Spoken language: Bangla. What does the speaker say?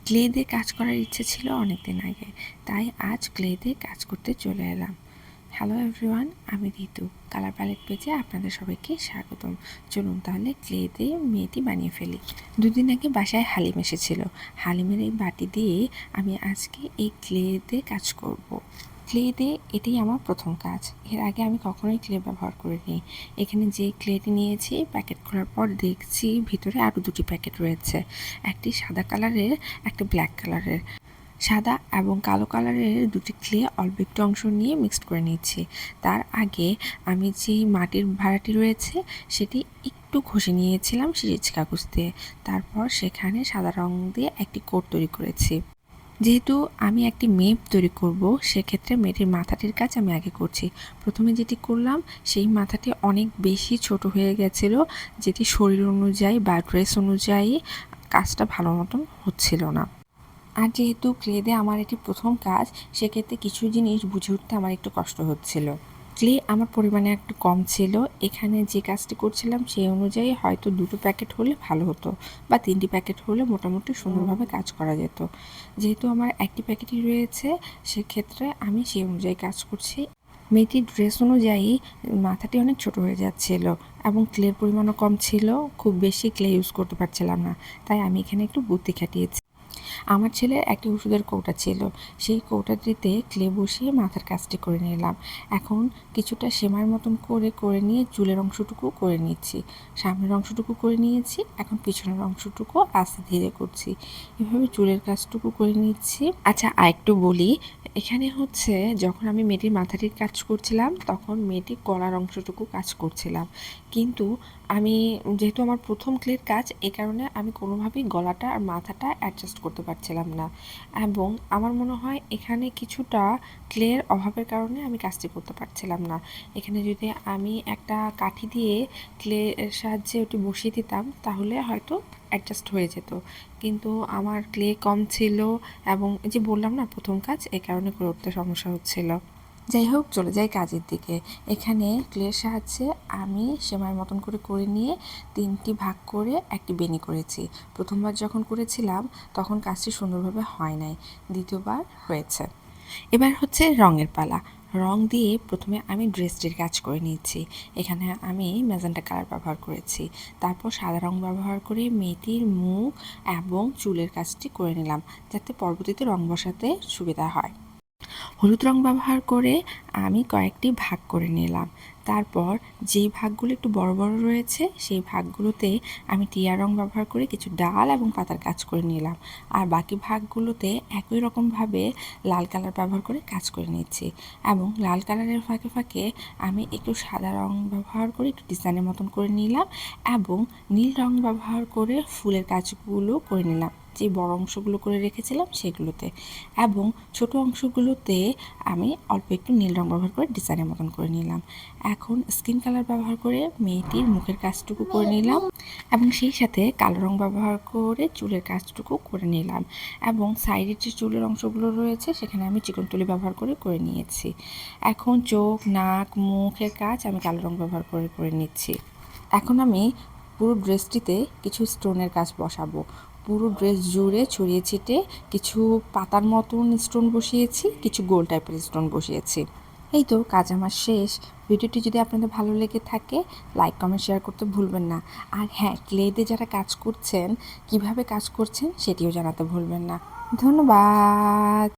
ক্লে দিয়ে কাজ করার ইচ্ছে ছিল অনেক দিন আগে, তাই আজ ক্লে দিয়ে কাজ করতে চলে এলাম। হ্যালো এভরিওয়ান, আমি ঋতু। কালার প্যালেট পেজে আপনাদের সবাইকে স্বাগতম। চলুন তাহলে ক্লে দিয়ে মেয়েটি বানিয়ে ফেলি। দুদিন আগে বাসায় হালিম এসেছিল। হালিমের এই বাটি দিয়ে আমি আজকে এই ক্লে দিয়ে কাজ করব। ক্লে দিয়ে এটাই আমার প্রথম কাজ। এর আগে আমি কখনোই ক্লে ব্যবহার করিনি। এখানে যে ক্লেটি নিয়েছি, প্যাকেট খোলার পর দেখছি ভিতরে আরও দুটি প্যাকেট রয়েছে। একটি সাদা কালারের, একটা ব্ল্যাক কালারের। সাদা এবং কালো কালারের দুটি ক্লে অল্প একটু অংশ নিয়ে মিক্সড করে নিচ্ছি। তার আগে আমি যে মাটির ভাড়াটি রয়েছে সেটি একটু ঘষে নিয়েছিলাম সিরিজ কাগজ দিয়ে। তারপর সেখানে সাদা রং দিয়ে একটি কোট তৈরি করেছি। যেহেতু আমি একটি মেপ তৈরি করব, সেক্ষেত্রে মেয়েটির মাথাটির কাজ আমি আগে করছি। প্রথমে যেটি করলাম, সেই মাথাটি অনেক বেশি ছোট হয়ে গেছিলো, যেটি শরীর অনুযায়ী বা ড্রেস অনুযায়ী কাজটা ভালো মতন হচ্ছিল না। আর যেহেতু ক্লে দিয়ে আমার এটি প্রথম কাজ, সেক্ষেত্রে কিছু জিনিস বুঝে উঠতে আমার একটু কষ্ট হচ্ছিল। ক্লে আমার পরিমাণে একটু কম ছিল। এখানে যে কাজটি করছিলাম সেই অনুযায়ী হয়তো 2টো প্যাকেট হলে ভালো হতো, বা 3টি প্যাকেট হলে মোটামুটি সুন্দরভাবে কাজ করা যেত। যেহেতু আমার একটি প্যাকেটই রয়েছে, সেক্ষেত্রে আমি সেই অনুযায়ী কাজ করছি। মেয়েটির ড্রেস অনুযায়ী মাথাটি অনেক ছোট হয়ে যাচ্ছিল এবং ক্লের পরিমাণও কম ছিল। খুব বেশি ক্লে ইউজ করতে পারছিলাম না, তাই আমি এখানে একটু বুদ্ধি খাটিয়েছি। আমার ছেলের একটি ওষুধের কৌটা ছিল, সেই কৌটাটিতে ক্লে বসিয়ে মাথার কাজটি করে নিলাম। এখন কিছুটা সেমাইয়ের মতন করে নিয়ে চুলের অংশটুকু করে নিচ্ছি। সামনের অংশটুকু করে নিয়েছি, এখন পিছনের অংশটুকু আস্তে ধীরে করছি। এভাবে চুলের কাজটুকু করে নিচ্ছি। আচ্ছা, আরেকটু বলি, এখানে হচ্ছে যখন আমি মেয়েটির মাথাটির কাজ করছিলাম, তখন মেয়েটির গলার অংশটুকু কাজ করছিলাম। কিন্তু আমি যেহেতু আমার প্রথম ক্লের কাজ, এ কারণে আমি কোনোভাবেই গলাটা আর মাথাটা অ্যাডজাস্ট করতে পারছিলাম না, এবং আমার মনে হয় এখানে কিছুটা ক্লের অভাবের কারণে আমি কাজটি করতে পারছিলাম না। এখানে যদি আমি একটা কাঠি দিয়ে ক্লের সাহায্যে ওটি বসিয়ে দিতাম, তাহলে হয়তো অ্যাডজাস্ট হয়ে যেত। কিন্তু আমার ক্লে কম ছিল, এবং এই যে বললাম না প্রথম কাজ, এই কারণে করে উঠতে সমস্যা হচ্ছিল। যাই হোক, চলে যাই কাজের দিকে। এখানে ক্লের সাহায্যে আমি সেমাইয়ের মতন করে নিয়ে 3টি ভাগ করে একটি বেনি করেছি। প্রথমবার যখন করেছিলাম তখন কাজটি সুন্দরভাবে হয় নাই, দ্বিতীয়বার হয়েছে। এবার হচ্ছে রঙের পালা। রং দিয়ে প্রথমে আমি ড্রেসটির কাজ করে নিয়েছি। এখানে আমি ম্যাজেন্টা কালার ব্যবহার করেছি। তারপর সাদা রং ব্যবহার করে মেয়েটির মুখ এবং চুলের কাজটি করে নিলাম, যাতে পরবর্তীতে রং বসাতে সুবিধা হয়। হলুদ রং ব্যবহার করে আমি কয়েকটি ভাগ করে নিলাম। তারপর যেই ভাগগুলো একটু বড় বড় রয়েছে, সেই ভাগগুলোতে আমি টিয়া রং ব্যবহার করে কিছু ডাল এবং পাতার কাজ করে নিলাম। আর বাকি ভাগগুলোতে একই রকমভাবে লাল কালার ব্যবহার করে কাজ করে নিচ্ছি। এবং লাল কালারের ফাঁকে ফাঁকে আমি একটু সাদা রং ব্যবহার করে একটু ডিজাইনের মতন করে নিলাম, এবং নীল রং ব্যবহার করে ফুলের কাজগুলো করে নিলাম, যে বড় অংশগুলো করে রেখেছিলাম সেগুলোতে। এবং ছোট অংশগুলোতে আমি অল্প একটু নীল রং ব্যবহার করে ডিজাইনের মতন করে নিলাম। এখন স্কিন কালার ব্যবহার করে মেয়েটির মুখের কাজটুকু করে নিলাম, এবং সেই সাথে কালো রং ব্যবহার করে চুলের কাজটুকু করে নিলাম। এবং সাইডের যে চুলের অংশগুলো রয়েছে, সেখানে আমি চিকন তুলি ব্যবহার করে নিয়েছি। এখন চোখ, নাক, মুখের কাজ আমি কালো রং ব্যবহার করে নিচ্ছি। এখন আমি পুরো ড্রেসটিতে কিছু স্টোনের কাজ বসাবো। পুরো ড্রেস জুড়ে ছড়িয়ে ছিটে কিছু পাতার মতন স্টোন বসিয়েছি, কিছু গোল টাইপের স্টোন বসিয়েছি। এই তো কাজ আমার শেষ। ভিডিওটি যদি আপনাদের ভালো লেগে থাকে, লাইক, কমেন্ট, শেয়ার করতে ভুলবেন না। আর হ্যাঁ, ক্লে দিয়ে যারা কাজ করছেন, কিভাবে কাজ করছেন সেটিও জানাতে ভুলবেন না। ধন্যবাদ।